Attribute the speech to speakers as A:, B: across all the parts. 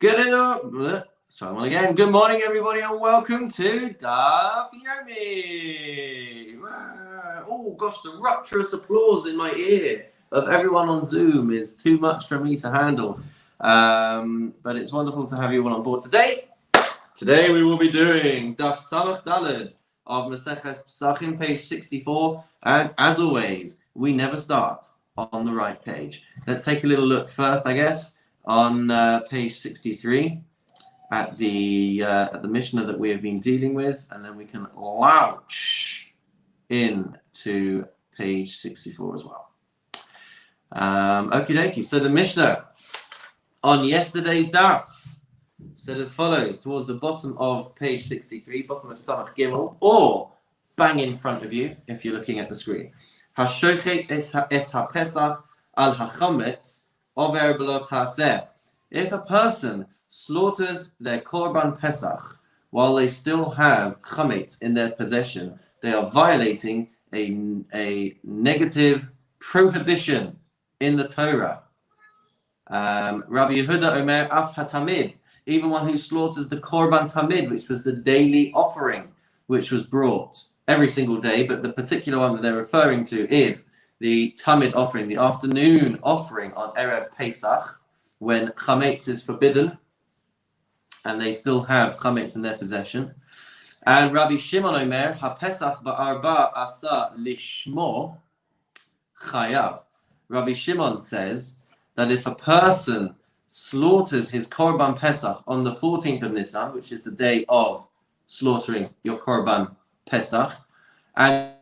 A: Let's try one again. Good morning, everybody, and welcome to Daf Yomi. Oh gosh, the rapturous applause in my ear of everyone on Zoom is too much for me to handle. But it's wonderful to have you all on board today. Today we will be doing Daf Samach Daled of Maseches Pesachim, page 64, and as always, we never start on the right page. Let's take a little look first, I guess, on page 63 at the Mishnah that we have been dealing with, and then we can launch into page 64 as well. Okie dokie. So the Mishnah on yesterday's daf said as follows, towards the bottom of page 63, bottom of Samach Gimel, or bang in front of you if you're looking at the screen. Hashochet es ha-pesach al ha-chametz over b'lo taseh. If a person slaughters their korban pesach while they still have chametz in their possession, they are violating a negative prohibition in the Torah. Rabbi Yehuda Omer af hatamid, even one who slaughters the korban tamid, which was the daily offering, which was brought every single day, but the particular one that they're referring to is the tamid offering, the afternoon offering on Erev Pesach, when chametz is forbidden, and they still have chametz in their possession. And Rabbi Shimon Omer, ha-pesach ba'arba asa lishmo chayav. Rabbi Shimon says that if a person slaughters his korban pesach on the 14th of Nisan, which is the day of slaughtering your korban pesach, and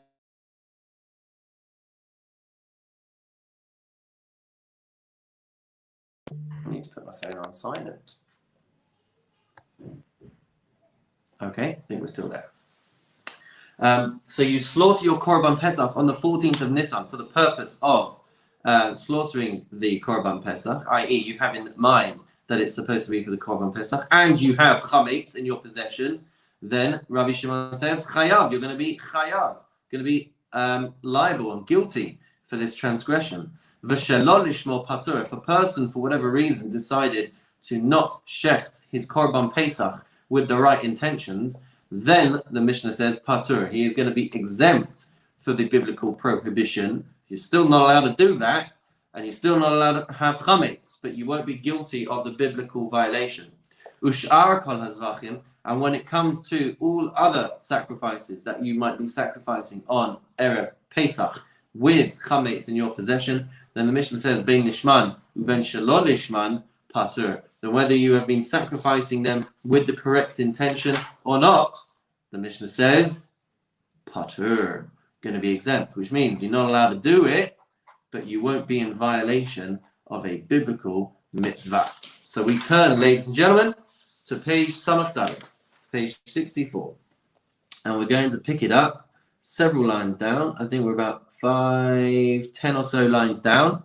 A: I need to put my phone on silent. Okay, I think we're still there. So you slaughter your korban pesach on the 14th of Nisan for the purpose of slaughtering the korban pesach, i.e. you have in mind that it's supposed to be for the korban pesach, and you have chametz in your possession, then Rabbi Shimon says, chayav, you're going to be chayav, going to be liable and guilty for this transgression. V'shelo lishmo patur, if a person for whatever reason decided to not shecht his korban pesach with the right intentions, then the Mishnah says patur, he is going to be exempt for the biblical prohibition. You're still not allowed to do that, and you're still not allowed to have chametz, but you won't be guilty of the biblical violation. Ush'ar kol hazvachim, and when it comes to all other sacrifices that you might be sacrificing on Erev Pesach with chametz in your possession, then the Mishnah says ben lishman uben shelo lishman patur. Then whether you have been sacrificing them with the correct intention or not, the Mishnah says patur, going to be exempt, which means you're not allowed to do it, but you won't be in violation of a biblical mitzvah. So we turn, ladies and gentlemen, to page Samach Daled, page 64. And we're going to pick it up several lines down. I think we're about 10 or so lines down,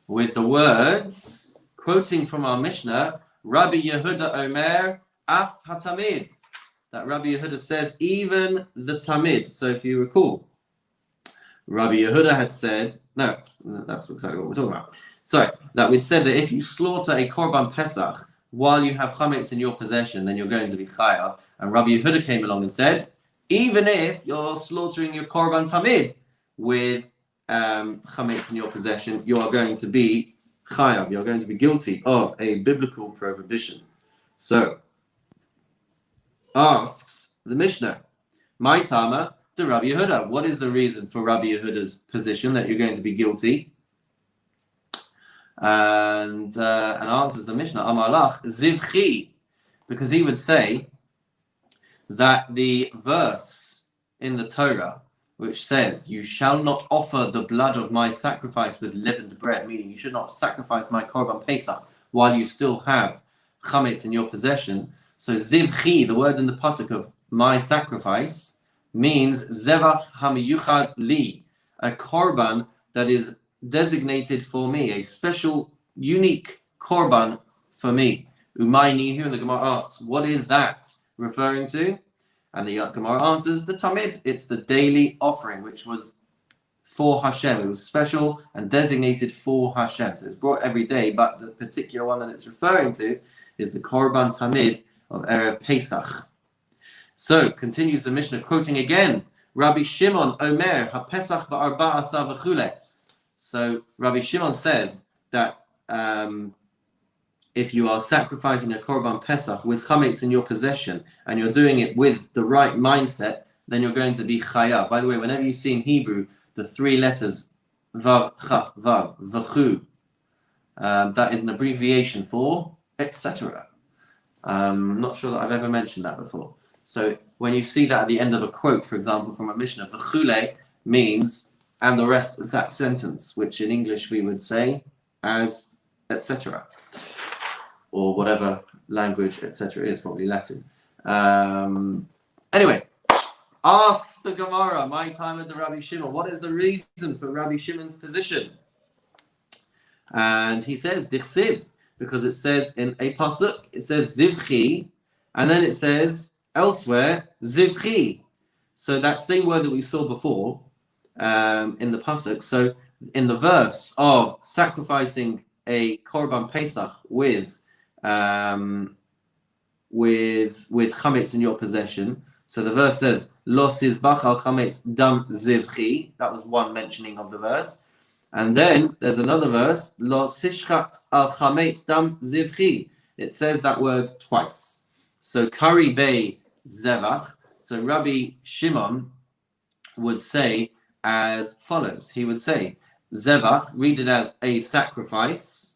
A: with the words, quoting from our Mishnah, Rabbi Yehuda Omer af hatamid. That Rabbi Yehuda says, even the tamid. So if you recall, Rabbi Yehuda had said, no, that's exactly what we're talking about. Sorry, that we'd said that if you slaughter a korban pesach while you have chametz in your possession, then you're going to be chayav. And Rabbi Yehuda came along and said, even if you're slaughtering your korban tamid with chametz in your possession, you are going to be chayav. You're going to be guilty of a biblical prohibition. So, asks the Mishnah, my tama to Rabbi Yehuda. What is the reason for Rabbi Yehuda's position that you're going to be guilty? And answers the Mishnah, Amalach zivchi, because he would say that the verse in the Torah which says, you shall not offer the blood of my sacrifice with leavened bread, meaning you should not sacrifice my korban pesach while you still have chametz in your possession. So zivchi, the word in the pasuk of my sacrifice, means zevach hamiyuchad li, a korban that is designated for me, a special, unique korban for me. Umaynihu, and the Gemara asks, what is that referring to? And the Gemara answers, the tamid. It's the daily offering, which was for Hashem. It was special and designated for Hashem. So it's brought every day, but the particular one that it's referring to is the Korban Tamid of Erev Pesach. So, continues the Mishnah, quoting again, Rabbi Shimon Omer, HaPesach ba'arba'asa v'chule. So, Rabbi Shimon says that if you are sacrificing a Korban Pesach with chametz in your possession, and you're doing it with the right mindset, then you're going to be chayav. By the way, whenever you see in Hebrew the three letters vav, chaf, vav, v'chu, that is an abbreviation for etc. I'm not sure that I've ever mentioned that before. So when you see that at the end of a quote, for example, from a Mishnah, v'chule means and the rest of that sentence, which in English we would say as etc. or whatever language etc. is, probably Latin. Anyway, asks the Gemara, my time at the Rabbi Shimon, what is the reason for Rabbi Shimon's position? And he says, Dichsiv, because it says in a pasuk, it says Zivchi, and then it says elsewhere, Zivchi. So that same word that we saw before in the pasuk, so in the verse of sacrificing a Korban Pesach with chametz in your possession. So the verse says, Lo sizbach al chametz dam zivchi. That was one mentioning of the verse. And then there's another verse, Lo sishchat al chametz dam zivchi. It says that word twice. So kari be zevach. So Rabbi Shimon would say as follows. He would say, zevach, read it as a sacrifice,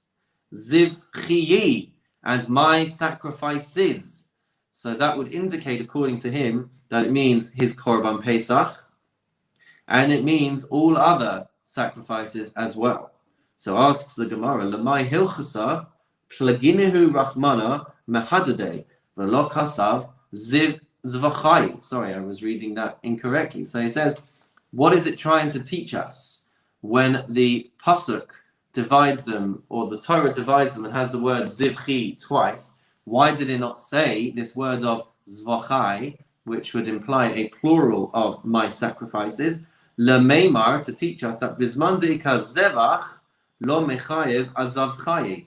A: zivchi, and my sacrifices. So that would indicate, according to him, that it means his Korban Pesach, and it means all other sacrifices as well. So asks the Gemara, Lamai Hilchasa, Plaginihu Rachmana Mehadade, Velo Kasav Ziv Zvachai. Sorry, I was reading that incorrectly. So he says, what is it trying to teach us when the Pasuk divides them, or the Torah divides them and has the word Zivchi twice? Why did it not say this word of Zvachai, which would imply a plural of my sacrifices? Lemeimar, to teach us that Bisman deika Zevach lo mechayev azavchai,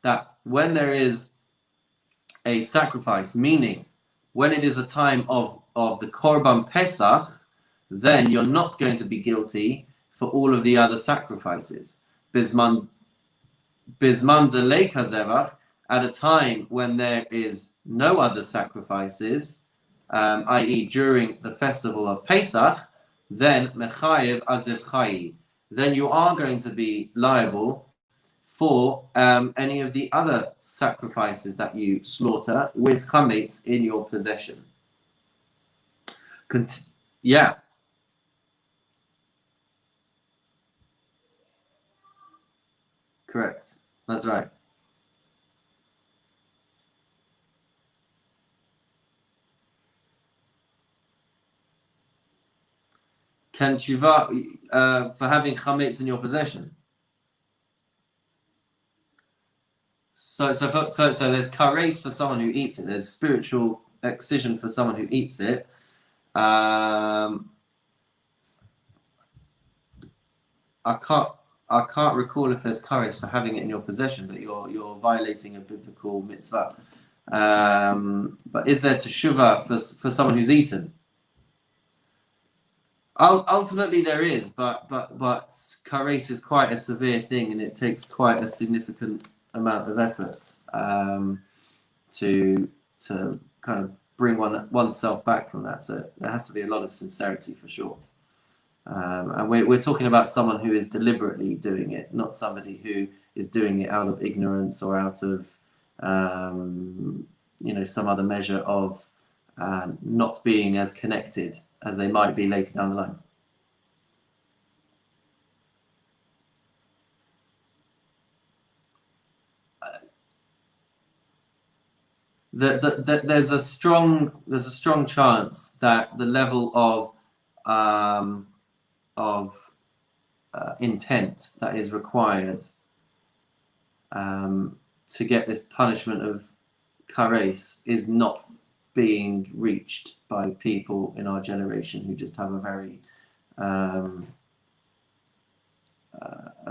A: that when there is a sacrifice, meaning when it is a time of the Korban Pesach, then you're not going to be guilty for all of the other sacrifices. Bisman deleika Zevach, at a time when there is no other sacrifices, i.e. during the festival of Pesach, then mechayev azivchai, then you are going to be liable for any of the other sacrifices that you slaughter with chametz in your possession. Yeah. Correct. That's right. Can tshuva for having chametz in your possession? So there's kares for someone who eats it. There's spiritual excision for someone who eats it. I can't recall if there's kares for having it in your possession, but you're violating a biblical mitzvah. But is there teshuvah for someone who's eaten? Ultimately, there is, but kares is quite a severe thing, and it takes quite a significant amount of effort to kind of bring oneself back from that. So there has to be a lot of sincerity for sure. And we're talking about someone who is deliberately doing it, not somebody who is doing it out of ignorance or out of some other measure of not being as connected as they might be later down the line. There's a strong chance that the level of intent that is required to get this punishment of kares is not being reached by people in our generation who just have a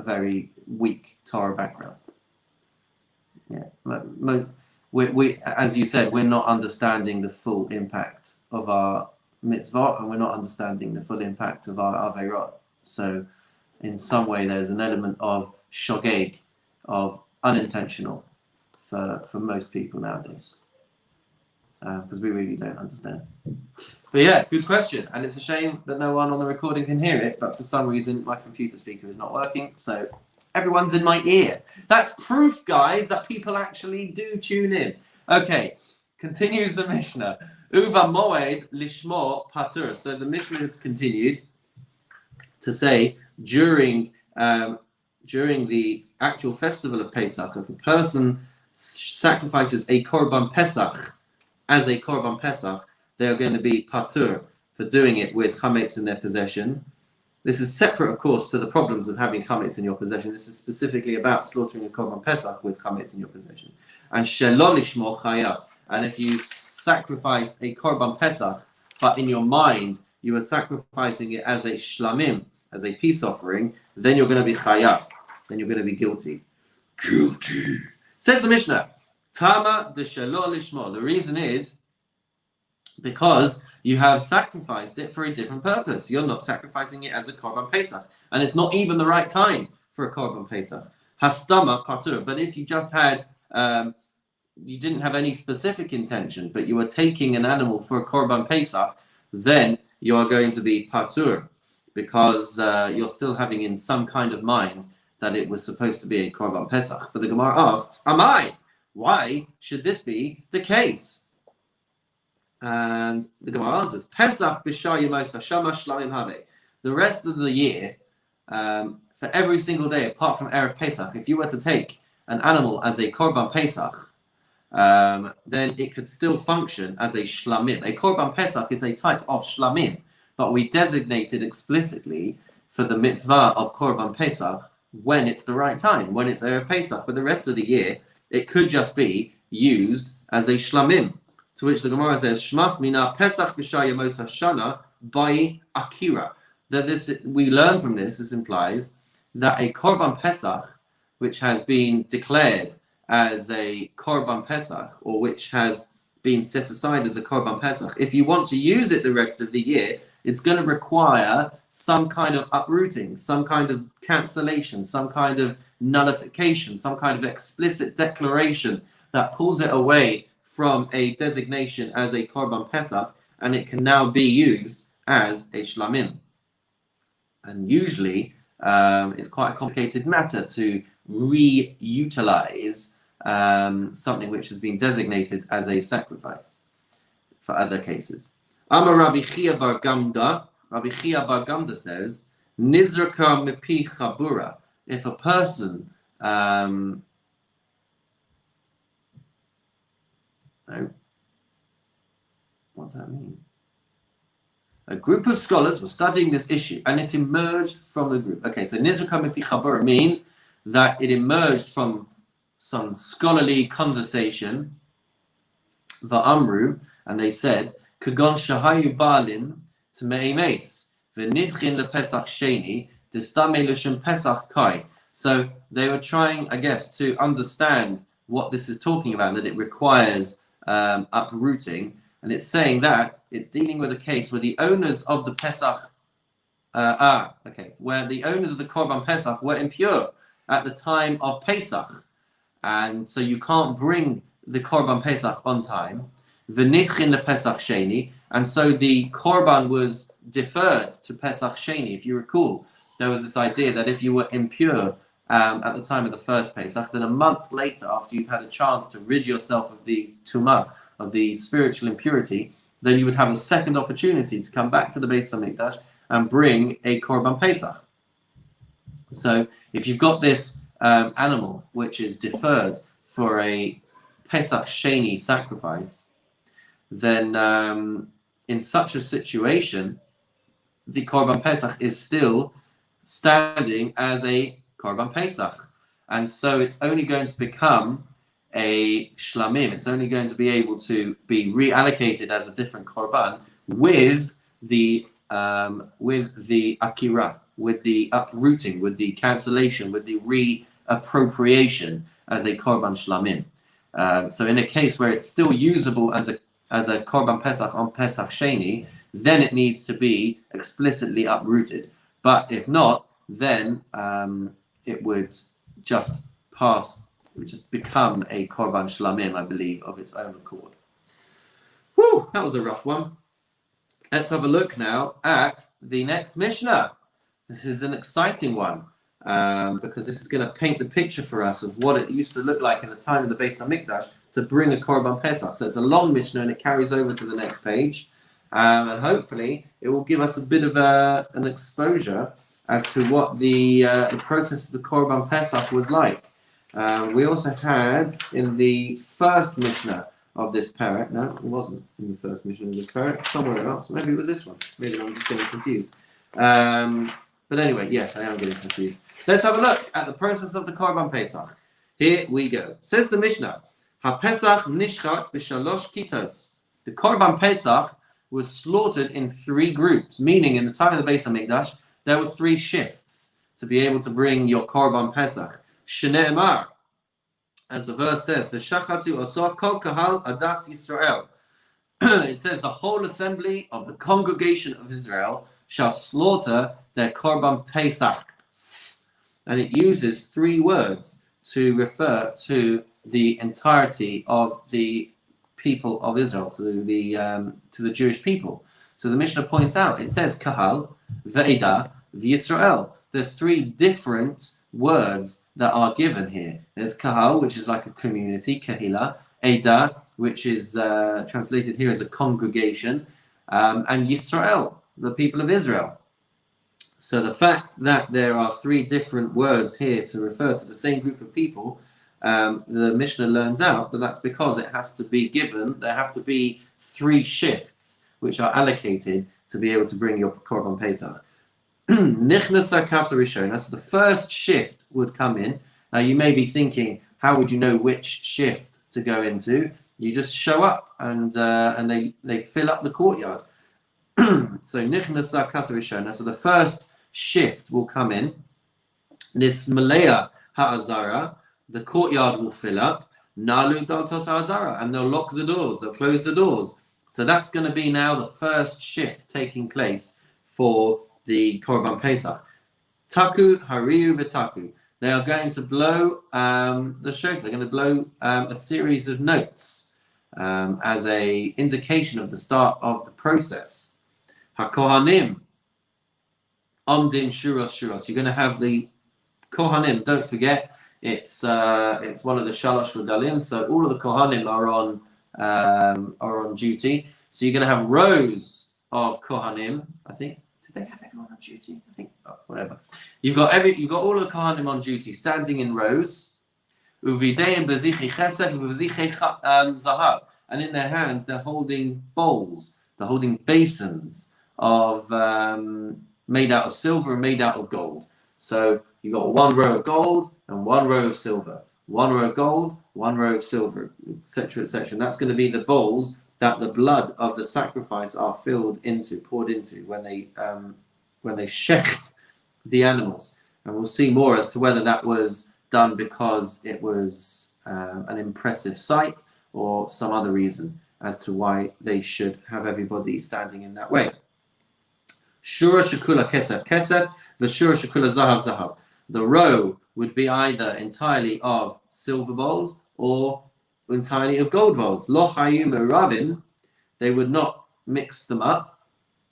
A: very weak Torah background. Yeah. we, as you said, we're not understanding the full impact of our mitzvah, and we're not understanding the full impact of our averot. So, in some way, there's an element of shogeg, of unintentional, for most people nowadays, because we really don't understand. But yeah, good question, and it's a shame that no one on the recording can hear it. But for some reason, my computer speaker is not working, so everyone's in my ear. That's proof, guys, that people actually do tune in. Okay, continues the Mishnah. Uva moed lishmo patur. So the Mishnah continued to say during the actual festival of Pesach, if a person sacrifices a korban Pesach as a korban Pesach, they are going to be patur for doing it with chametz in their possession. This is separate, of course, to the problems of having chametz in your possession. This is specifically about slaughtering a korban Pesach with chametz in your possession. And shelo lishmo chayav. And if you sacrificed a korban Pesach, but in your mind you were sacrificing it as a shlamim, as a peace offering, then you're going to be chayav. Then you're going to be guilty. Guilty. Says the Mishnah, Tama de shelo lishmo. The reason is because you have sacrificed it for a different purpose. You're not sacrificing it as a korban Pesach, and it's not even the right time for a korban Pesach. Hastama patur. But if you just had, you didn't have any specific intention, but you were taking an animal for a korban Pesach, then you are going to be patur, because you're still having in some kind of mind that it was supposed to be a korban Pesach. But the Gemara asks, Amai, why should this be the case? And the Gemara answers, Pesach b'shar yemos hashama shlamim have. The rest of the year, for every single day apart from Erev Pesach, if you were to take an animal as a korban Pesach, then it could still function as a shlamim. A korban Pesach is a type of shlamim, but we designated explicitly for the mitzvah of korban Pesach when it's the right time, when it's Erev Pesach. But the rest of the year, it could just be used as a shlamim. To which the Gemara says, Shmas mina Pesach b'shar yemos hashana by akira. That this, we learn from this, this implies that a korban Pesach, which has been declared as a korban Pesach, or which has been set aside as a korban Pesach, if you want to use it the rest of the year, it's going to require some kind of uprooting, some kind of cancellation, some kind of nullification, some kind of explicit declaration that pulls it away from a designation as a korban Pesach, and it can now be used as a shlamim. And usually, it's quite a complicated matter to reutilize something which has been designated as a sacrifice for other cases. Amar Rabbi Chia bar Gamda. Rabbi Chia bar Gamda says, Nizraka mipi chabura. If a person what does that mean? A group of scholars were studying this issue, and it emerged from the group. Okay, so Nizraka mipi chabura means that it emerged from some scholarly conversation. Va'amru, and they said, Kagon shahayu baalin t'mei meis v'nidchin lepesach sheni d'stame l'shem pesach kai. So they were trying, I guess, to understand what this is talking about, that it requires uprooting, and it's saying that it's dealing with a case where the owners of the Pesach, where the owners of the Korban Pesach were impure at the time of Pesach, and so you can't bring the Korban Pesach on time. V'nidchin lepesach sheni, and so the Korban was deferred to Pesach sheni. If you recall, there was this idea that if you were impure at the time of the first Pesach, then a month later, after you've had a chance to rid yourself of the tumah, of the spiritual impurity, then you would have a second opportunity to come back to the Beis Hamikdash and bring a Korban Pesach. So if you've got this animal which is deferred for a Pesach Sheni sacrifice, then in such a situation, the Korban Pesach is still standing as a Korban Pesach. And so it's only going to become a shlamim. It's only going to be able to be reallocated as a different Korban with the akira, with the uprooting, with the cancellation, with the reappropriation as a Korban shlamim. So in a case where it's still usable as a Korban Pesach on Pesach Sheni, then it needs to be explicitly uprooted. But if not, then it would just become a Korban Shlamim, I believe, of its own accord. Whew, that was a rough one. Let's have a look now at the next Mishnah. This is an exciting one because this is going to paint the picture for us of what it used to look like in the time of the Beis HaMikdash to bring a Korban Pesach. So it's a long Mishnah and it carries over to the next page. And hopefully it will give us a bit of an exposure as to what the process of the Korban Pesach was like. We also had in the first Mishnah of this parak, no, it wasn't in the first Mishnah of this parak, somewhere else. Maybe it was this one. Maybe I'm just getting confused. But anyway, yes, I am getting confused. Let's have a look at the process of the Korban Pesach. Here we go. Says the Mishnah, HaPesach nishchat b'shalosh kitos. The Korban Pesach was slaughtered in 3 groups, meaning in the time of the Beis HaMikdash, there were 3 shifts to be able to bring your Korban Pesach. Shne'emar, as the verse says, V'shachatu osor kol kahal adas Yisrael. It says the whole assembly of the congregation of Israel shall slaughter their Korban Pesach. And it uses 3 words to refer to the entirety of the people of Israel, to the Jewish people. So the Mishnah points out, it says kahal, ve'eda, v'Yisrael. There's 3 different words that are given here. There's kahal, which is like a community, kahila, eda, which is translated here as a congregation, and Yisrael, the people of Israel. So the fact that there are 3 different words here to refer to the same group of people, the Mishnah learns out that that's because it has to be given, there have to be 3 shifts which are allocated to be able to bring your Korban Pesach. Nichnasa Kasa Rishona, so the first shift would come in. Now you may be thinking, how would you know which shift to go into? You just show up and they fill up the courtyard. So Nichnasa Kasa Rishona, so the first shift will come in. Nismalea Ha'azara, the courtyard will fill up. Nalu Daltos Ha'azara, and they'll lock the doors, they'll close the doors. So that's going to be now the first shift taking place for the Korban Pesach. Taku, Hariu, V'taku. They are going to blow the shofar. They're going to blow a series of notes as a indication of the start of the process. HaKohanim, Omdim Shuros Shuros. You're going to have the Kohanim. Don't forget, it's one of the Shalosh Regalim. So all of the Kohanim are on duty. So you're going to have rows of Kohanim. I think. Did they have everyone on duty? I think, whatever. You've got all of the Kohanim on duty, standing in rows. Uvideim bezichi chesed bezichi zahav, and in their hands they're holding bowls. They're holding basins of made out of silver and made out of gold. So you've got 1 row of gold and 1 row of silver. 1 row of gold, 1 row of silver, etc., etc. And that's going to be the bowls that the blood of the sacrifice are poured into when they shecht the animals. And we'll see more as to whether that was done because it was an impressive sight or some other reason as to why they should have everybody standing in that way. Shura shekula kesef kesef, the shura shekula zahav zahav. The row would be either entirely of silver bowls or entirely of gold bowls. Lo hayu meravin, they would not mix them up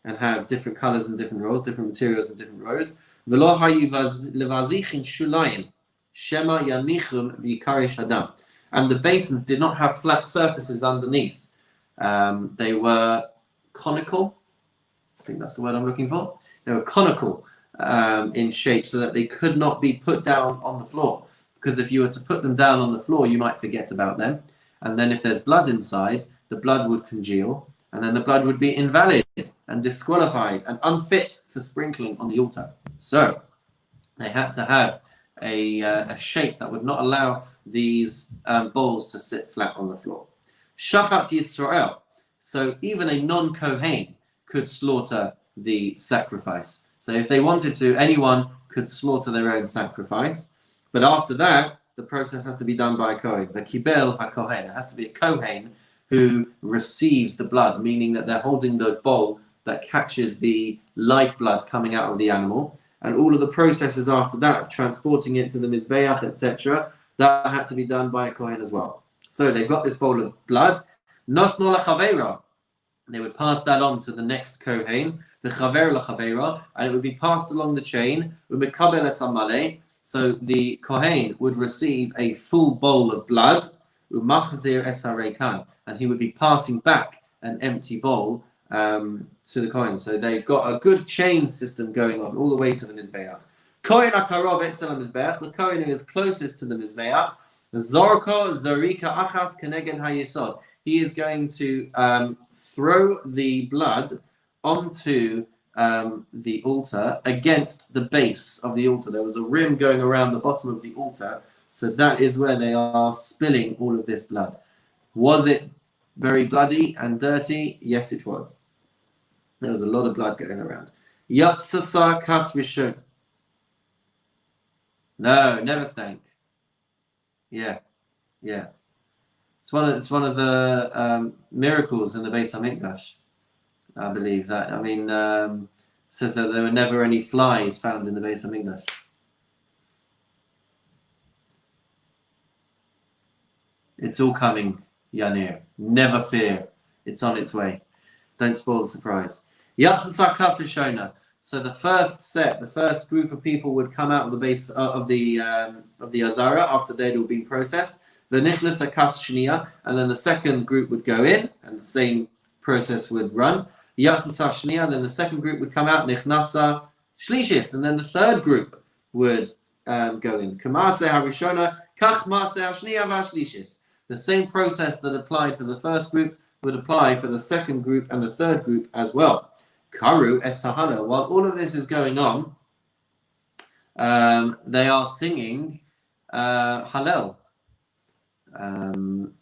A: and have different colors and different rows, different materials and different rows. V'lo hayu levazichin shulayim, shema yanichum v'yikarish adam. And the basins did not have flat surfaces underneath. They were conical. I think that's the word I'm looking for. They were conical in shape so that they could not be put down on the floor. Because if you were to put them down on the floor, you might forget about them. And then if there's blood inside, the blood would congeal. And then the blood would be invalid and disqualified and unfit for sprinkling on the altar. So they had to have a shape that would not allow these bowls to sit flat on the floor. Shachat Yisrael. So even a non-Kohen could slaughter the sacrifice. So if they wanted to, anyone could slaughter their own sacrifice. But after that, the process has to be done by a Kohen. The Kibel HaKohen. It has to be a Kohen who receives the blood, meaning that they're holding the bowl that catches the lifeblood coming out of the animal. And all of the processes after that of transporting it to the Mizbeach, etc., that had to be done by a Kohen as well. So they've got this bowl of blood. Nosno lachaveira. They would pass that on to the next Kohen, the chaver lachaveira, and it would be passed along the chain. Umekabel esamale. So the Kohen would receive a full bowl of blood, umachzir esarekan, and he would be passing back an empty bowl to the Kohen. So they've got a good chain system going on all the way to the Mizbeach. Kohen akarov etzel Mizbeach, the Kohen who is closest to the Mizbeach, Zorko Zarika Achas Keneged Hayesod. He is going to throw the blood onto the altar against the base of the altar. There was a rim going around the bottom of the altar, so that is where they are spilling all of this blood. Was it very bloody and dirty? Yes, it was. There was a lot of blood going around. Yatsasa Kas Rishon. No, never stank. Yeah. It's one of the miracles in the Beis Hamikdash, I believe that. I mean, it says that there were never any flies found in the Beis Hamikdash. It's all coming, Yanir. Never fear. It's on its way. Don't spoil the surprise. Yatsasa Kas Rishona. So the first group of people would come out of the base of the Azara after they'd all been processed. The Nichlasa Kas Shniya, and then the second group would go in, and the same process would run. Yatsasa Shniya, then the second group would come out, Nichnasa Shlishis, and then the third group would go in. Kamase Harishona, Kach Mase Hashniya Vashlishis. The same process that applied for the first group would apply for the second group and the third group as well. Karu es Hallel. While all of this is going on, they are singing Hallel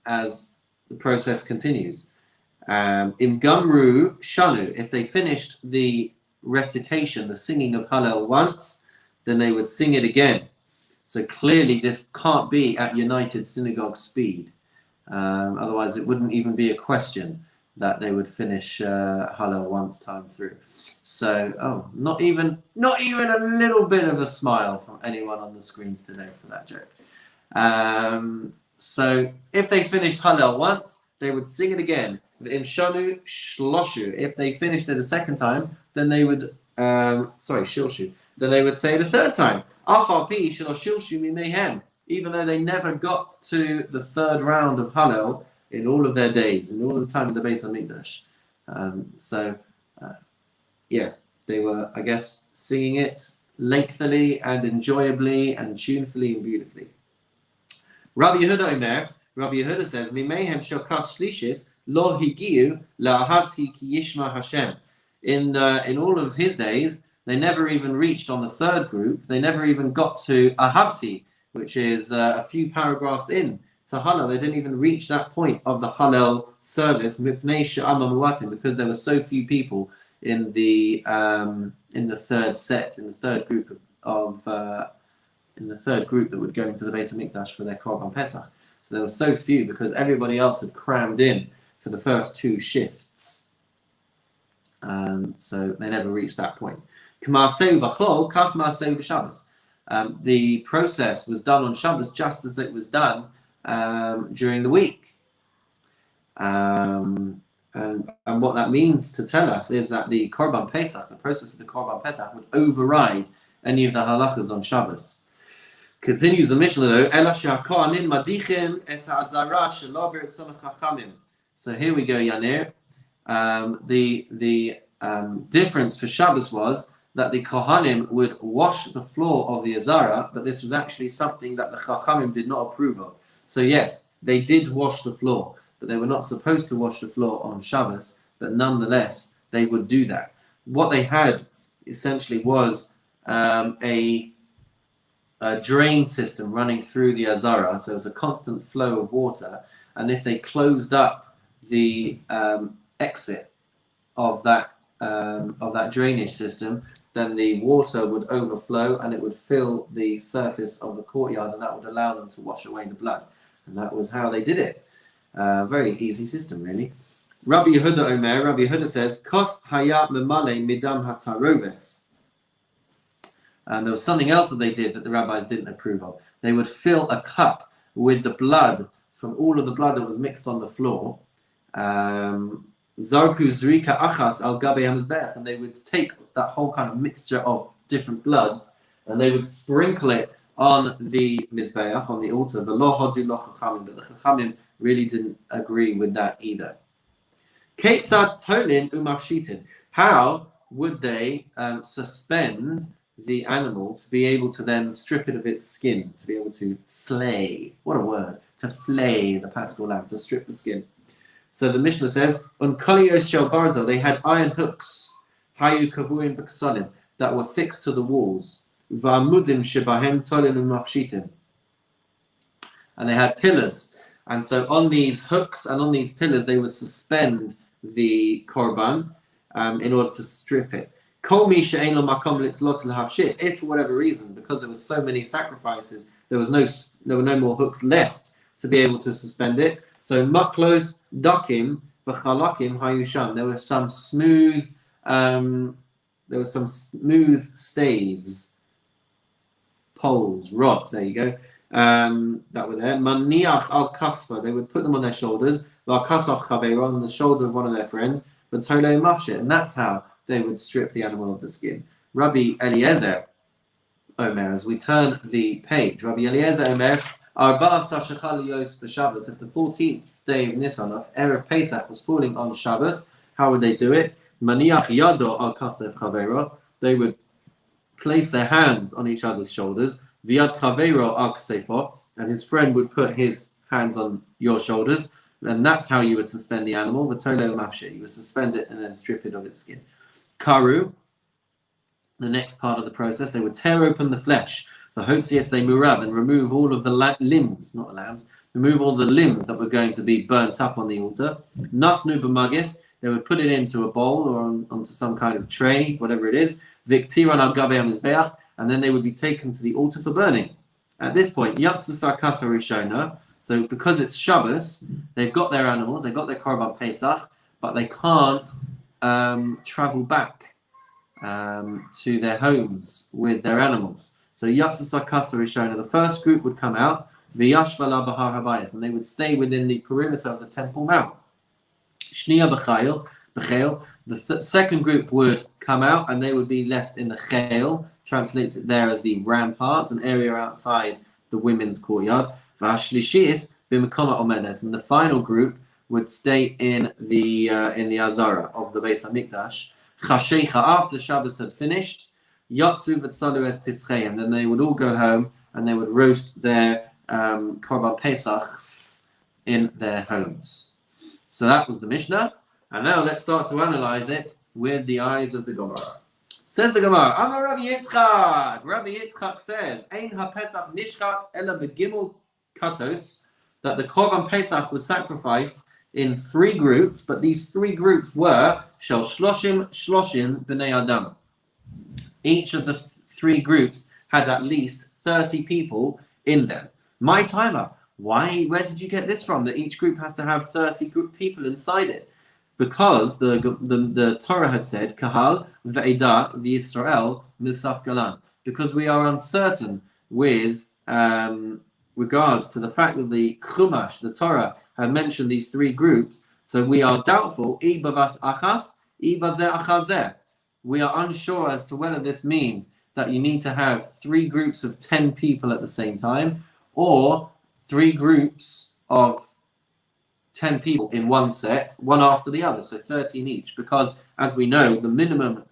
A: as the process continues. Im Gamru Shalu. If they finished the recitation, the singing of Hallel once, then they would sing it again. So clearly, this can't be at United Synagogue speed. Otherwise, it wouldn't even be a question that they would finish Hallel once time through. So, not even a little bit of a smile from anyone on the screens today for that joke. So, if they finished Hallel once, they would sing it again. V'im shanu shloshu. If they finished it a second time, then they would shilshu. Then they would say it a third time. Afal pi shilshu mimehem. Even though they never got to the third round of Hallel in all of their days, in all the time of the Beis Hamikdash. They were, I guess, singing it lengthily and enjoyably and tunefully and beautifully. Rabbi Yehuda says, "Mimehem shokas shlishis lo higiu la'ahavti ki yishma Hashem." In all of his days, they never even reached on the third group. They never even got to ahavti, which is a few paragraphs in to Hallel. They didn't even reach that point of the Hallel service because there were so few people in the third set, in the third group that would go into the Beis Hamikdash for their Korban Pesach. So there were so few because everybody else had crammed in for the first two shifts. So they never reached that point. The process was done on Shabbos just as it was done during the week. And what that means to tell us is that the Korban Pesach, the process of the Korban Pesach, would override any of the halachas on Shabbos. Continues the Mishnah though, so here we go, Yanir. The difference for Shabbos was that the Kohanim would wash the floor of the Azara, but this was actually something that the Chachamim did not approve of. So yes, they did wash the floor, but they were not supposed to wash the floor on Shabbos, but nonetheless, they would do that. What they had essentially was a drain system running through the Azara, so it was a constant flow of water, and if they closed up the exit of that drainage system, then the water would overflow and it would fill the surface of the courtyard, and that would allow them to wash away the blood. And that was how they did it. Very easy system, really. Rabbi Yehuda says, Kos hayat memale midam hataroves. And there was something else that they did that the rabbis didn't approve of. They would fill a cup with the blood from all of the blood that was mixed on the floor. Zarku zrika achas al gabe hamizbech, and they would take that whole kind of mixture of different bloods and they would sprinkle it on the mizbeach, on the altar. V'lo hodu lo chachamim, but the chachamim really didn't agree with that either. Ketzad tolin umafshitin. How would they suspend the animal to be able to then strip it of its skin, to be able to flay? What a word! To flay the paschal lamb, to strip the skin. So the Mishnah says, on kolios shel barza, they had iron hooks, hayu kavuim b'ksalim, that were fixed to the walls. Va'amudim shebahem tolin umafshitin. And they had pillars. And so on these hooks and on these pillars, they would suspend the korban in order to strip it. If for whatever reason, because there were so many sacrifices, there were no more hooks left to be able to suspend it. So maklos dakim v'chalakim hayusham. There were some smooth staves, poles, rods. There you go. That were there. Maniach al kaspa. They would put them on their shoulders. La kasaf chaveira, on the shoulder of one of their friends. But tole mafshit, and that's how they would strip the animal of the skin. Rabbi Eliezer Omer, as we turn the page, Rabbi Eliezer Omer, Arba Sashachal Yos b'Shabbos. If the 14th day of Nisan of Erev Pesach was falling on Shabbos, how would they do it? Maniach yado al kasef chaveira. They would place their hands on each other's shoulders. Viad chaveiro al kasefo, and his friend would put his hands on your shoulders, and that's how you would suspend the animal. V'tolo mafsheh, you would suspend it and then strip it of its skin. Karu, the next part of the process, they would tear open the flesh for hotzias murav and remove all of the limbs, not the lambs, remove all the limbs that were going to be burnt up on the altar. Nasnu b'magis, they would put it into a bowl or onto some kind of tray, whatever it is. Viktiran al gabe hamizbeach, and then they would be taken to the altar for burning. At this point, Yatzasa Kasa Rishona, so because it's Shabbos, they've got their animals, they've got their Korban Pesach, but they can't travel back to their homes with their animals. So Yatzasa Kasa Rishona, the first group would come out, V'yashvala Bahar Habayis, and they would stay within the perimeter of the Temple Mount. Shniya B'chail, the second group would come out and they would be left in the Chail, translates it there as the rampart, an area outside the women's courtyard. V'ashlishis b'mekoma omedes, and the final group would stay in the Azara of the Beis Hamikdash. Chashecha, after Shabbos had finished, Yatsu v'tsalu es pischei, and then they would all go home and they would roast their Korban Pesach in their homes. So that was the Mishnah, and now let's start to analyze it with the eyes of the Gemara. Says the Gemara, Amar Rabbi Yitzchak. Rabbi Yitzchak says, Ein ha-Pesach nishchat ela begimel katos, that the Korban Pesach was sacrificed in 3 groups, but these 3 groups were shel shloshim b'nei adam. Each of the 3 groups had at least 30 people in them. My timer. Why? Where did you get this from? That each group has to have 30 people inside it? Because the Torah had said, Kahal ve'eda v'Yisrael misaf galan. Because we are uncertain with regards to the fact that the Chumash, the Torah, had mentioned these 3 groups. So we are doubtful. Ibavas achas, ibazeh achazeh. We are unsure as to whether this means that you need to have 3 groups of 10 people at the same time, or 3 groups of 10 people in one set, one after the other, so 13 each. Because, as we know, the minimum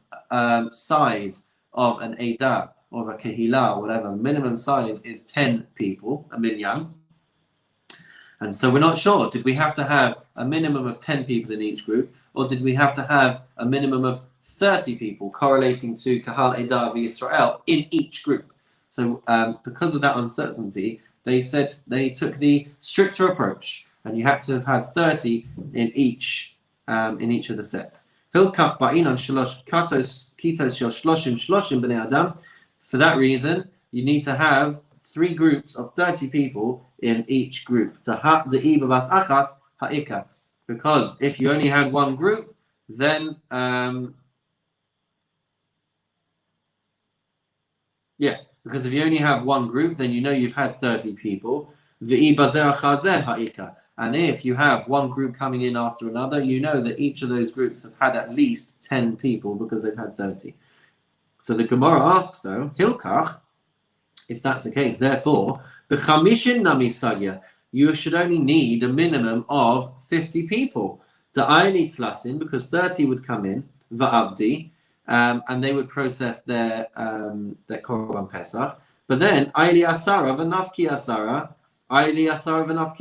A: size of an Eidah or a Kehillah or whatever, minimum size is 10 people, a minyan. And so we're not sure, did we have to have a minimum of 10 people in each group, or did we have to have a minimum of 30 people correlating to Kahal Eidah v'Yisrael in each group? So because of that uncertainty, they said they took the stricter approach, and you had to have had 30 in each of the sets. Hilkach ba'inan shalosh kitos shel shloshim b'nei adam. For that reason, you need to have 3 groups of 30 people in each group. Because if you only had one group, then because if you only have one group, then you know you've had 30 people. And if you have one group coming in after another, you know that each of those groups have had at least 10 people because they've had 30. So the Gemara asks though, Hilkach, if that's the case, therefore, you should only need a minimum of 50 people. Because 30 would come in, va'avdi, and they would process their korban pesach. But then aili asara v'nafki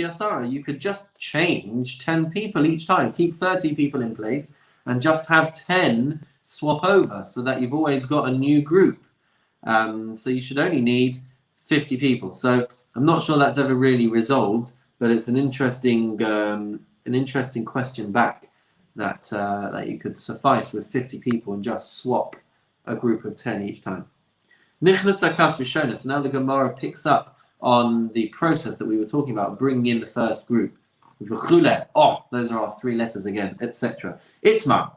A: asara, you could just change 10 people each time. Keep 30 people in place and just have 10 swap over, so that you've always got a new group. So you should only need 50 people. So I'm not sure that's ever really resolved, but it's an interesting question back, that you could suffice with 50 people and just swap a group of 10 each time. So now the Gemara picks up on the process that we were talking about, bringing in the first group. Those are our 3 letters again, etc. Itmar.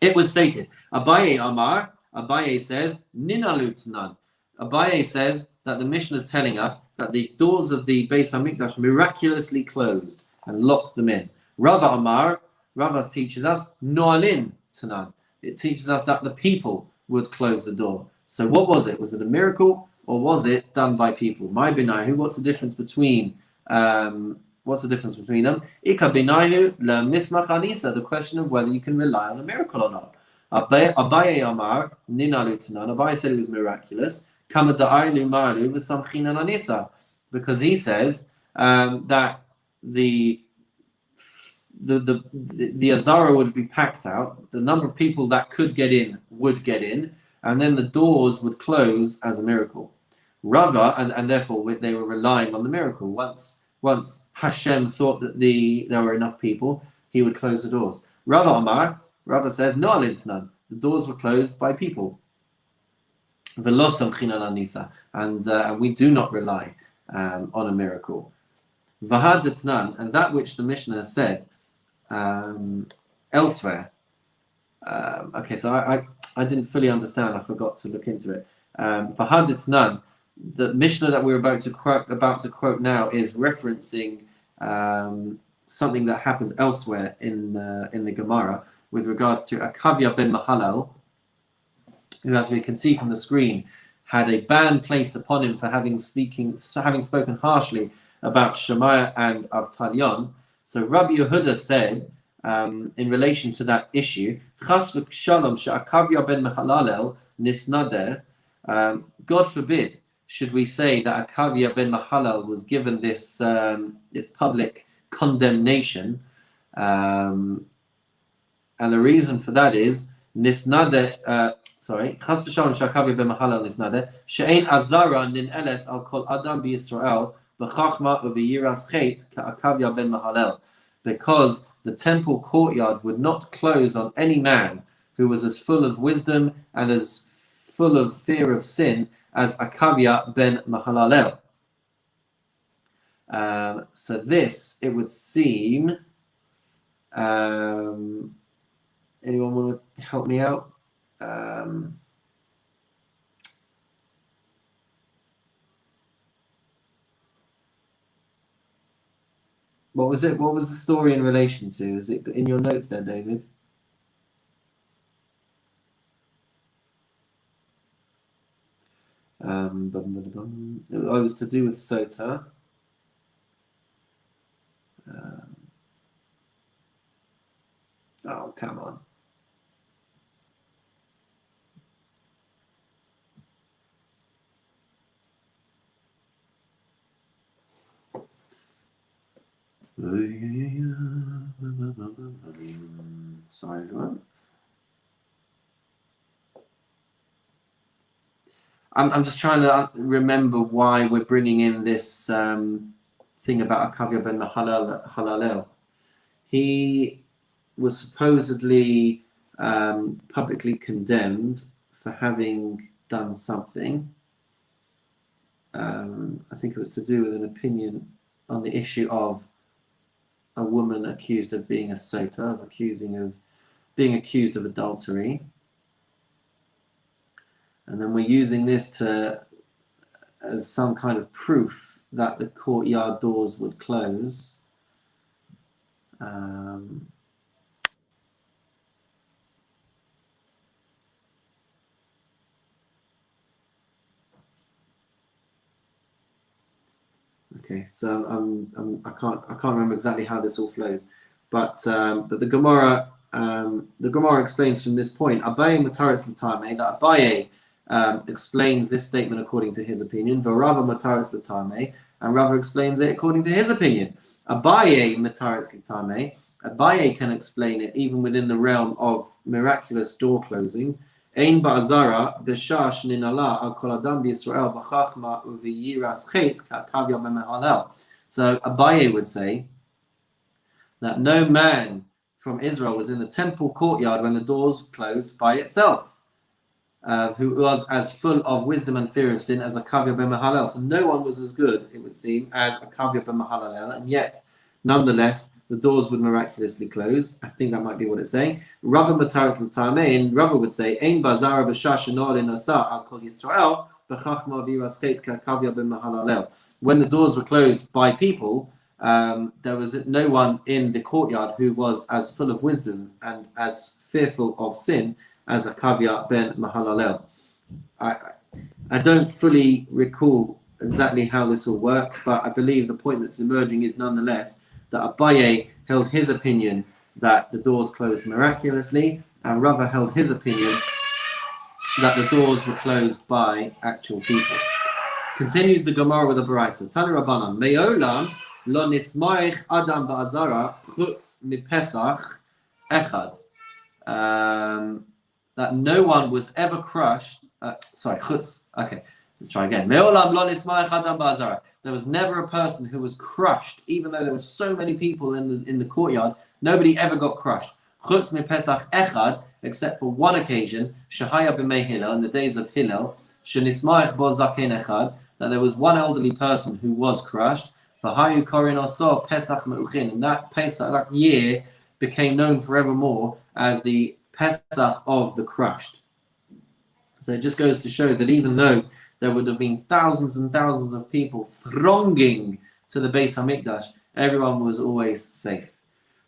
A: It was stated, Abaye Amar, Abaye says, Ninalut nan. Abaye says that the Mishnah is telling us that the doors of the Beis HaMikdash miraculously closed and locked them in. Rava Amar, Rava teaches us, Noalin tanan. It teaches us that the people would close the door. So what was it? Was it a miracle, or was it done by people? My binayu, what's the difference between them? Ika binayu la mismach anisa, the question of whether you can rely on a miracle or not. Abaye Amar, Ninalu tanan. Abaye said it was miraculous. Kama da'aylu malu v'samchinan anisa, because he says that the Azara would be packed out, the number of people that could get in would get in, and then the doors would close as a miracle. Rava, and therefore they were relying on the miracle. Once Hashem thought that there were enough people, he would close the doors. Rava Amar, Rava says, no alintnan, the doors were closed by people. Velosam chinan anisa, and we do not rely on a miracle. Vahadetnan, and that which the Mishnah has said elsewhere. Okay, so I didn't fully understand. I forgot to look into it. Vahadetnan, the Mishnah that we're about to quote now is referencing something that happened elsewhere in the Gemara with regards to Akavya ben Mahalal, who, as we can see from the screen, had a ban placed upon him for having spoken harshly about Shemaiah and Avtalyon. So Rabbi Yehuda said, in relation to that issue, Chas v'shalom she'Akavya ben Mahalalel nisnader. God forbid, should we say that Akavya ben Mahalal was given this public condemnation, and the reason for that is nisnader. Chas v'shalom she'Akavya ben Mahalal nisnader she'ein azara nin eles al kol adam b'Yisrael b'chachma u'v'yiras chet ka'Akavya ben Mahalal, because the temple courtyard would not close on any man who was as full of wisdom and as full of fear of sin as Akavya ben Mahalalel. So this, it would seem, anyone want to help me out? What was it? What was the story in relation to? Is it in your notes there, David? It was to do with Sota. Oh, come on. Sorry, everyone. I'm just trying to remember why we're bringing in this thing about Akavya ben Mahalalel. He was supposedly publicly condemned for having done something. I think it was to do with an opinion on the issue of a woman accused of being a sota, of being accused of adultery. And then we're using this as some kind of proof that the courtyard doors would close. Okay, so I can't remember exactly how this all flows, but the Gemara explains from this point Abaye Mataris Latame, that Abaye explains this statement according to his opinion. Varava Mataris Latame, and Rava explains it according to his opinion. Abaye Mataris Latame, Abaye can explain it even within the realm of miraculous door closings. Ein ba'azara b'shash ninala al kol adam b'Yisrael b'chachma u'v'yiras chet ka'kavya b'mehalel. So Abaye would say that no man from Israel was in the temple courtyard when the doors closed by itself, who was as full of wisdom and fear of sin as a kavya b'mehalel. So no one was as good, it would seem, as a kavya b'mehalel, and yet, nonetheless, the doors would miraculously close. I think that might be what it's saying. Rava Mataris L'Tamei, and Rava would say, Ein bazara b'shash shenol inosa al kol Yisrael b'chachma v'yiras chet ka'kavya b'mehalel. When the doors were closed by people, there was no one in the courtyard who was as full of wisdom and as fearful of sin as a kavya ben mahalalel. I don't fully recall exactly how this all works, but I believe the point that's emerging is nonetheless that Abaye held his opinion that the doors closed miraculously, and Rava held his opinion that the doors were closed by actual people. Continues the Gemara with a Baraisa. Tanu Rabbanan, Me'olam lo nismaich adam ba'azara chutz mipesach echad. That no one was ever crushed. Chutz. Okay, let's try again. Me'olam lo nismaich adam ba'azara. There was never a person who was crushed, even though there were so many people in the courtyard. Nobody ever got crushed. Chutz mipesach echad, except for one occasion, shahaya b'mei Hillel, in the days of Hillel, shenismaich bo zaken echad, that there was one elderly person who was crushed. V'hayu korin oso pesach me'uchin, and that Pesach, that year, became known forevermore as the Pesach of the crushed. So it just goes to show that even though there would have been thousands and thousands of people thronging to the Beis HaMikdash, everyone was always safe.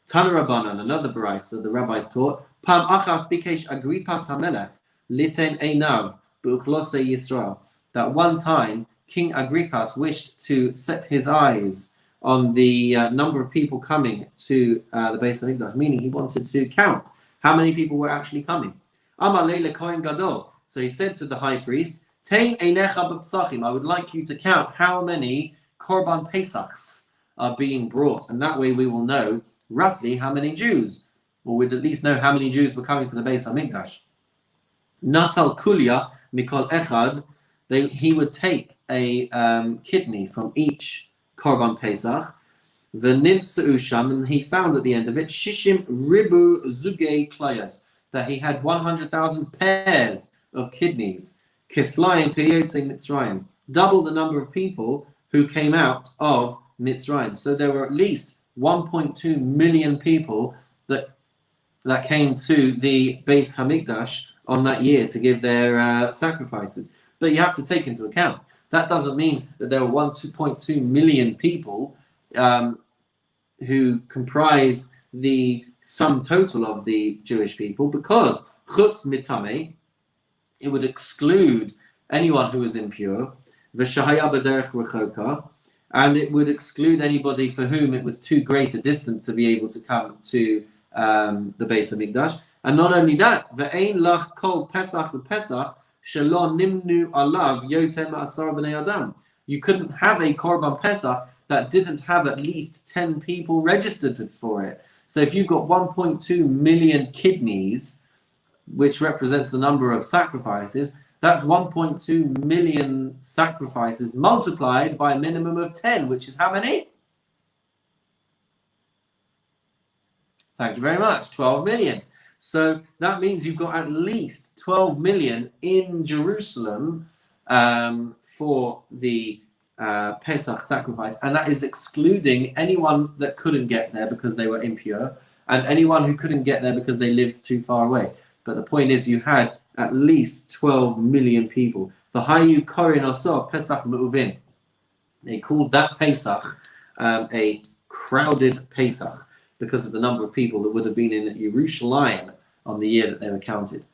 A: Tana Rabbanan, another Baraisa, the rabbis taught, Pam achas bikesh Agrippas HaMelech liten einav b'uchlosei Yisrael. That one time, King Agrippas wished to set his eyes on the number of people coming to the Beis HaMikdash, meaning he wanted to count how many people were actually coming. Amar leile Kohen Gadol. So he said to the high priest, Tein einecha b'Pesachim, I would like you to count how many Korban Pesachs are being brought, and that way we will know roughly how many Jews, or we'd at least know how many Jews were coming to the Beis HaMikdash. Natal Kulya Mikol Echad, he would take a kidney from each Korban Pesach, V'nimtzeu Usham, and he found at the end of it, Shishim Ribu Zugei Klayot, that he had 100,000 pairs of kidneys, Kiflayim Piyotzei Mitzrayim, double the number of people who came out of Mitzrayim. So there were at least 1.2 million people that came to the Beis HaMikdash on that year to give their sacrifices. But you have to take into account, that doesn't mean that there were 1.2 million people who comprise the sum total of the Jewish people, because chutz mitame, it would exclude anyone who was impure, v'shahaya b'derech rechoka, and it would exclude anybody for whom it was too great a distance to be able to come to the Beis HaMikdash. And not only that, v'ein lach kol pesach v'pesach shelo nimnu alav yotem ma'asar b'nei adam. You couldn't have a Korban Pesach that didn't have at least 10 people registered for it. So if you've got 1.2 million kidneys, which represents the number of sacrifices, that's 1.2 million sacrifices multiplied by a minimum of 10, which is how many? Thank you very much, 12 million. So that means you've got at least 12 million in Jerusalem for the Pesach sacrifice, and that is excluding anyone that couldn't get there because they were impure, and anyone who couldn't get there because they lived too far away. But the point is, you had at least 12 million people. The Hayu Korin Osor Pesach Me'uvin. They called that Pesach a crowded Pesach because of the number of people that would have been in Jerusalem on the year that they were counted.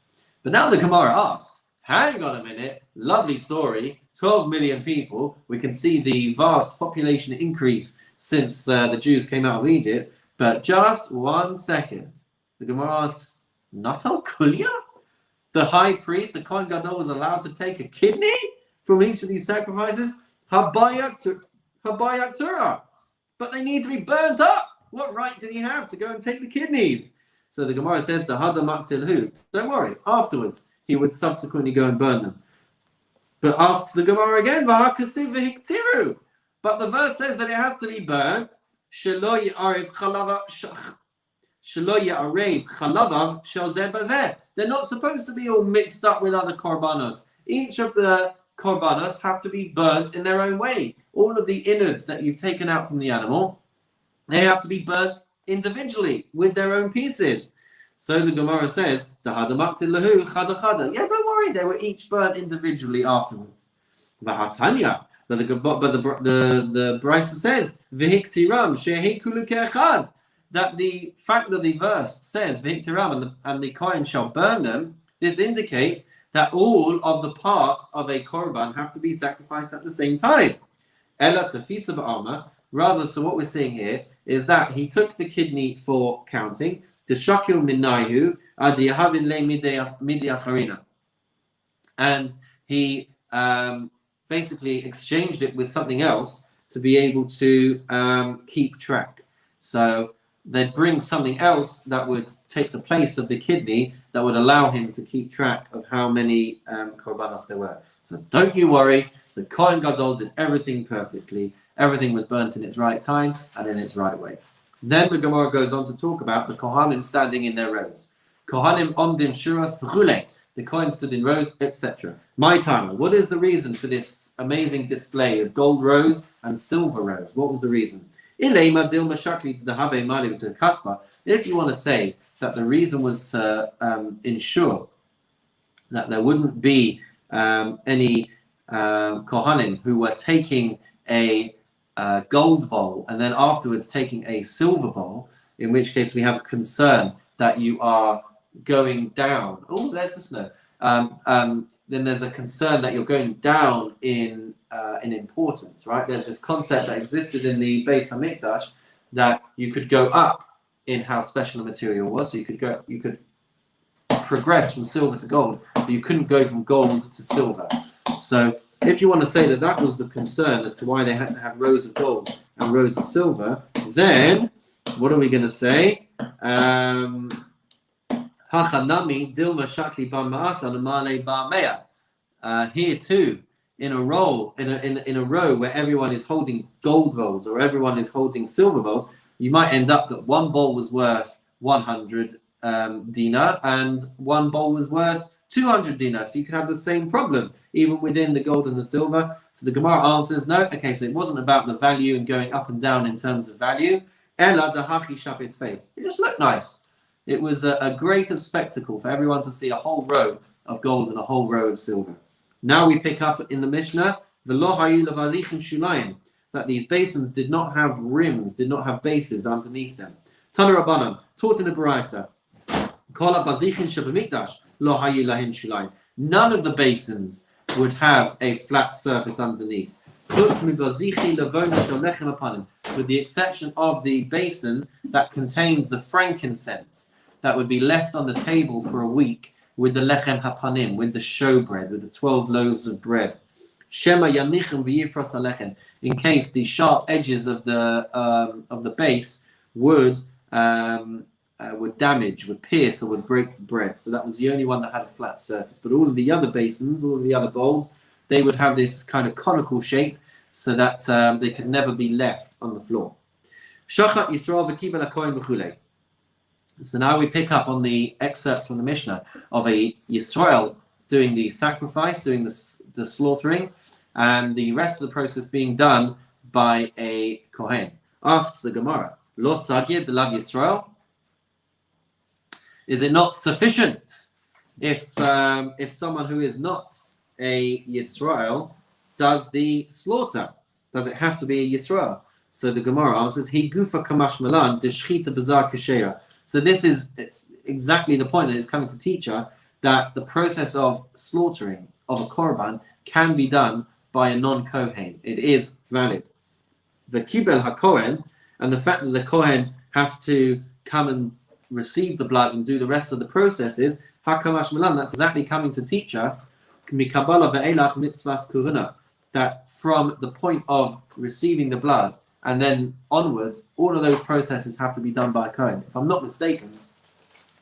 A: But now the Gemara asks, hang on a minute, lovely story, 12 million people. We can see the vast population increase since the Jews came out of Egypt. But just 1 second. The Gemara asks, Natal Kulya? The high priest, the Kohen Gadol, was allowed to take a kidney from each of these sacrifices? Habayak Turah. But they need to be burnt up. What right did he have to go and take the kidneys? So the Gemara says, the Hada Maktilhu. Don't worry, afterwards he would subsequently go and burn them. But asks the Gemara again, V'hakasiv v'hiktiru. But the verse says that it has to be burnt. Shelo ya'arev chalavav shel zeh bazeh. They're not supposed to be all mixed up with other korbanos. Each of the korbanos have to be burnt in their own way. All of the innards that you've taken out from the animal, they have to be burnt individually with their own pieces. So the Gemara says, yeah, don't worry, they were each burnt individually afterwards. Vahatanya, but the Brisa says, that the fact that the verse says V'hiktiram and the Kohen shall burn them, this indicates that all of the parts of a korban have to be sacrificed at the same time. Ela tefisa ba'alma. Rather, so what we're seeing here is that he took the kidney for counting, the shakil minayu adi yahavin le midi acharina, and he basically exchanged it with something else to be able to keep track. So they'd bring something else that would take the place of the kidney that would allow him to keep track of how many korbanos there were. So don't you worry, the Kohen Gadol did everything perfectly. Everything was burnt in its right time and in its right way. Then the Gemara goes on to talk about the Kohanim standing in their rows. Kohanim omdim shuras v'chule. The Kohen stood in rows, etc. My time. What is the reason for this amazing display of gold rows and silver rows? What was the reason? If you want to say that the reason was to ensure that there wouldn't be any Kohanim who were taking a gold bowl and then afterwards taking a silver bowl, in which case we have a concern that you are going down. Oh, there's the snow. Then there's a concern that you're going down in importance, right? There's this concept that existed in the Beis Hamikdash that you could go up in how special the material was. So you could progress from silver to gold, but you couldn't go from gold to silver. So if you want to say that that was the concern as to why they had to have rows of gold and rows of silver, then what are we going to say? Here too, in a row where everyone is holding gold bowls or everyone is holding silver bowls, you might end up that one bowl was worth 100 dinar and one bowl was worth 200 dinar. So you could have the same problem even within the gold and the silver. So the Gemara answers, no, okay, so it wasn't about the value and going up and down in terms of value. It just looked nice. It was a greater spectacle for everyone to see a whole row of gold and a whole row of silver. Now we pick up in the Mishnah, that these basins did not have rims, did not have bases underneath them. Tana Rabbanan, taught in the Baraisa, none of the basins would have a flat surface underneath, with the exception of the basin that contained the frankincense that would be left on the table for a week with the lechem hapanim, with the showbread, with the 12 loaves of bread. Shema yanichem v'yifras alechem, in case the sharp edges of the base would damage, would pierce, or would break the bread. So that was the only one that had a flat surface. But all of the other basins, all of the other bowls, they would have this kind of conical shape so that they could never be left on the floor. Shachat Yisrael v'kibel hakohen v'chulei. So now we pick up on the excerpt from the Mishnah of a Yisrael doing the sacrifice, doing the slaughtering, and the rest of the process being done by a Kohen. Asks the Gemara, Lo sagir de lav Yisrael? Is it not sufficient if someone who is not a Yisrael does the slaughter? Does it have to be a Yisrael? So the Gemara answers, He gufa kamash malan de shchita bazar kasheya. So it's exactly the point that it's coming to teach us, that the process of slaughtering of a korban can be done by a non-kohen. It is valid. The kibel hakohen, and the fact that the kohen has to come and receive the blood and do the rest of the processes, hakamash malan, that's exactly coming to teach us mikabala ve'elach mitzvahs kuhuna, that from the point of receiving the blood and then onwards, all of those processes have to be done by a kohen. If I'm not mistaken,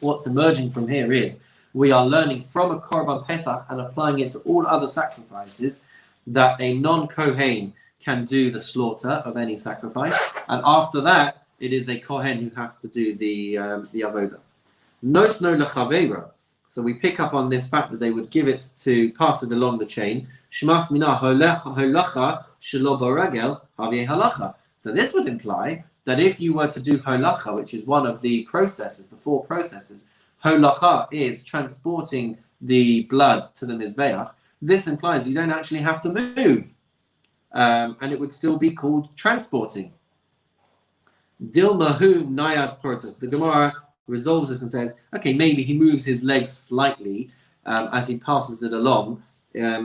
A: what's emerging from here is we are learning from a korban pesach and applying it to all other sacrifices that a non-kohen can do the slaughter of any sacrifice, and after that, it is a kohen who has to do the avodah. Nosno lechaveira. So we pick up on this fact that they would give it to pass it along the chain. Shmas mina holacha shelo baragel havei halacha. So this would imply that if you were to do holacha, which is one of the processes, the 4 processes, holacha is transporting the blood to the mizbeach. This implies you don't actually have to move, and it would still be called transporting. Dilmahu nayad portas. The Gemara resolves this and says, okay, maybe he moves his legs slightly as he passes it along,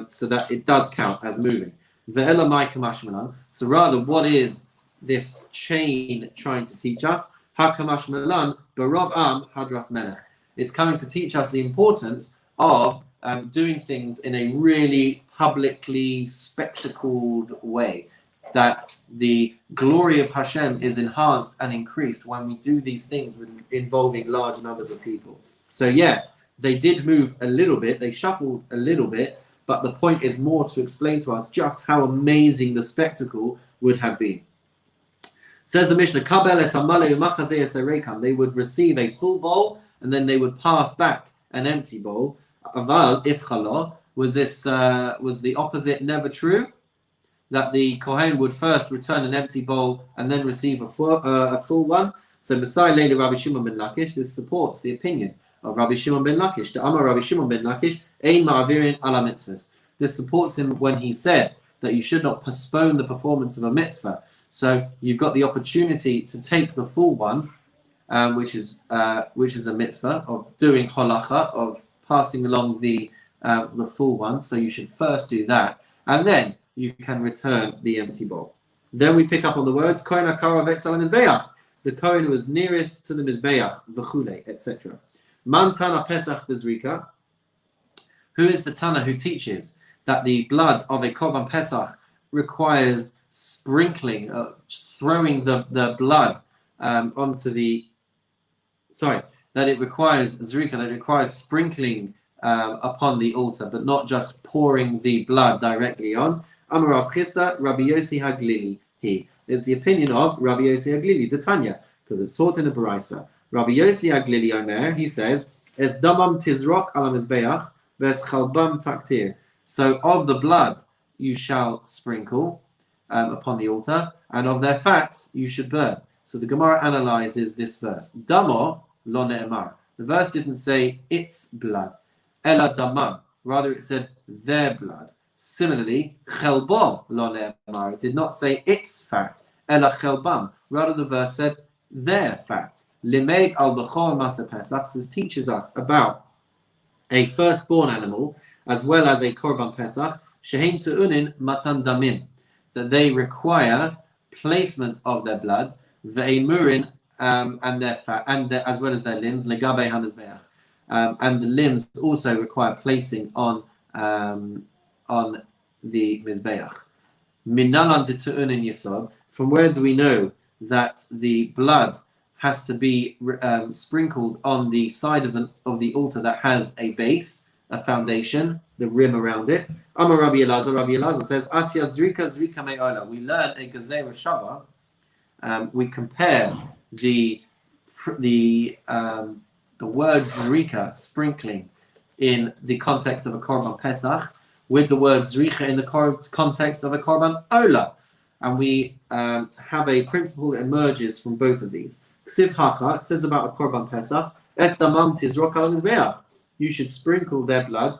A: so that it does count as moving. Ve'ela mai kamashmalan. So rather, what is this chain trying to teach us? Hakamash malan barov am hadras melech. It's coming to teach us the importance of doing things in a really publicly spectacled way. That the glory of Hashem is enhanced and increased when we do these things involving large numbers of people. So yeah, they did move a little bit, they shuffled a little bit, but the point is more to explain to us just how amazing the spectacle would have been. Says the Mishnah, they would receive a full bowl and then they would pass back an empty bowl. Aval ifchalo, was the opposite never true? That the Kohen would first return an empty bowl and then receive a full one. So Messiah Leila Rabbi Shimon ben Lakish, this supports the opinion of Rabbi Shimon ben Lakish. The Amar Rabbi Shimon ben Lakish, Ein ma'avirin ala mitzvahs. This supports him when he said that you should not postpone the performance of a mitzvah. So you've got the opportunity to take the full one, which is a mitzvah of doing holacha, of passing along the full one. So you should first do that, and then you can return the empty bowl. Then we pick up on the words Kohen hakara v'etzel mizbeach. The Kohen was nearest to the mizbeach, v'chule, etc. Man Tana Pesach bezrika. Who is the Tana who teaches that the blood of a korban Pesach requires sprinkling, throwing the blood onto the... Sorry, that it requires zrika, that it requires sprinkling upon the altar, but not just pouring the blood directly on. Amar Rav Chisda, Rabbi Yossi Haglili. It's the opinion of Rabbi Yossi Haglili, the Tanya, because it's taught in a Baraisa. Rabbi Yossi Haglili Omer, he says, Es damam tizrok ala mizbeach, ves chalbam taktir. So of the blood you shall sprinkle upon the altar, and of their fats you should burn. So the Gemara analyzes this verse. Damo lo ne'emar. The verse didn't say its blood. Ela damam. Rather it said their blood. Similarly, chelbo lo ne'emar. It did not say its fat. Ela chelbam. Rather the verse said their fat. Limeid al b'chol masa pesach. This teaches us about a firstborn animal as well as a korban pesach. Shehein te'unin matan damim. That they require placement of their blood, ve'emurin, and their fat, and as well as their limbs, legabe hamizbeach, and the limbs also require placing on the mizbeach. Minalan detu'unin yisod. From where do we know that the blood has to be sprinkled on the side of the altar that has a base, a foundation, the rim around it? Amar Rabbi Elazar says, Asya zrika me'ola. We learn a gezerah shava. We compare the word zrika, sprinkling, in the context of a korban pesach, with the word zricha in the context of a korban ola, and we have a principle that emerges from both of these. Ksiv hacha, it says about a korban pesach, es damam tizrok al mizbeach, you should sprinkle their blood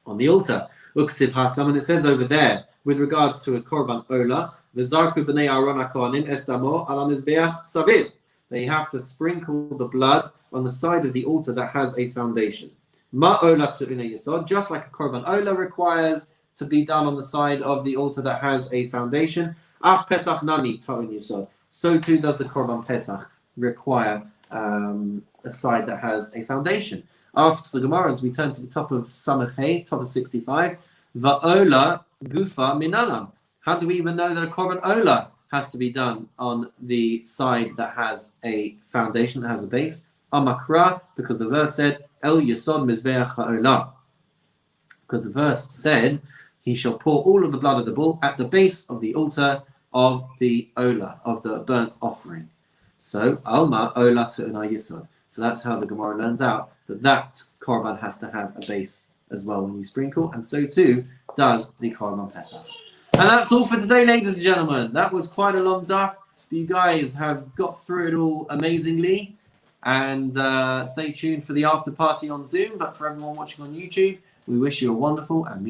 A: on the altar. Uksiv hasam, and it says over there, with regards to a korban ola, v'zarku b'nei Aaron hakohanim es damo ala mizbeach saviv, they have to sprinkle the blood on the side of the altar that has a foundation. Ma ola te'una yesod, just like a korban ola requires to be done on the side of the altar that has a foundation. Af pesach nami ta'un yesod, so too does the korban pesach require a side that has a foundation. Asks the Gemara as we turn to the top of Samach Hey, top of 65, Va'ola gufa minalam. How do we even know that a korban ola has to be done on the side that has a foundation, that has a base? Amakra, because the verse said, El Yesod Mizbeach Ha'olah. Because the verse said, he shall pour all of the blood of the bull at the base of the altar of the Ola, of the burnt offering. So, Alma Ola Tu'una Yesod. So that's how the Gemara learns out that korban has to have a base as well when you sprinkle, and so too does the korban pesach. And that's all for today, ladies and gentlemen. That was quite a long stuff. You guys have got through it all amazingly. And stay tuned for the after party on Zoom. But for everyone watching on YouTube, we wish you a wonderful and